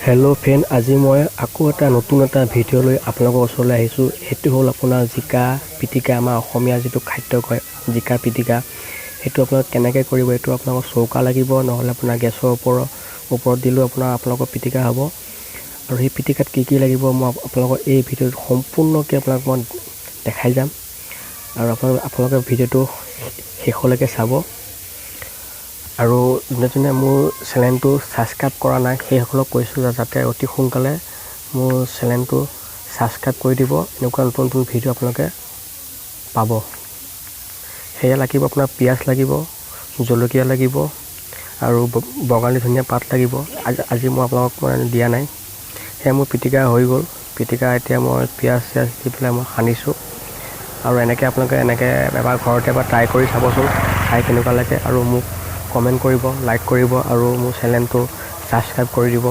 Hello' friend, আজি মই আকৌ এটা নতুন এটা ভিডিঅ' লৈ আপোনালোকৰ ওচৰলৈ আহিছোঁ। সেইটো হ'ল আপোনাৰ জিকা পিটিকা। আমাৰ অসমীয়া যিটো খাদ্য কয় জিকা পিটিকা, সেইটো আপোনালোকে কেনেকৈ কৰিব। এইটো আপোনালোকৰ চৌকা লাগিব, নহ'লে আপোনাৰ গেছৰ ওপৰত দিলেও আপোনালোকৰ পিটিকা হ'ব। আৰু সেই পিটিকাত কি কি লাগিব মই আপোনালোকৰ এই ভিডিঅ'ত সম্পূৰ্ণকৈ আপোনাক মই দেখাই যাম। আৰু আপোনালোকে ভিডিঅ'টো শেষলৈকে চাব। আৰু যোনে যোনে মোৰ চেনেলটো ছাবস্ক্ৰাইব কৰা নাই সেইসকলক কৈছোঁ যাতে অতি সোনকালে মোৰ চেনেলটো ছাবস্ক্ৰাইব কৰি দিব। এনেকুৱা নতুন নতুন ভিডিঅ' আপোনালোকে পাব। সেয়া লাগিব আপোনাৰ পিঁয়াজ লাগিব, জলকীয়া লাগিব আৰু বঙালী ধনিয়া পাত লাগিব। আজি মই আপোনালোকক দিয়া নাই। সেয়া মোৰ পিটিকা হৈ গ'ল। পিটিকা এতিয়া মই পিঁয়াজ দি পেলাই মই সানিছোঁ। আৰু আপোনালোকে এবাৰ ঘৰতে এবাৰ ট্ৰাই কৰি চাবচোন, খাই কেনেকুৱা লাগে। আৰু মোক কমেণ্ট কৰিব, লাইক কৰিব আৰু মোৰ চেনেলটো ছাবস্ক্ৰাইব কৰি দিব।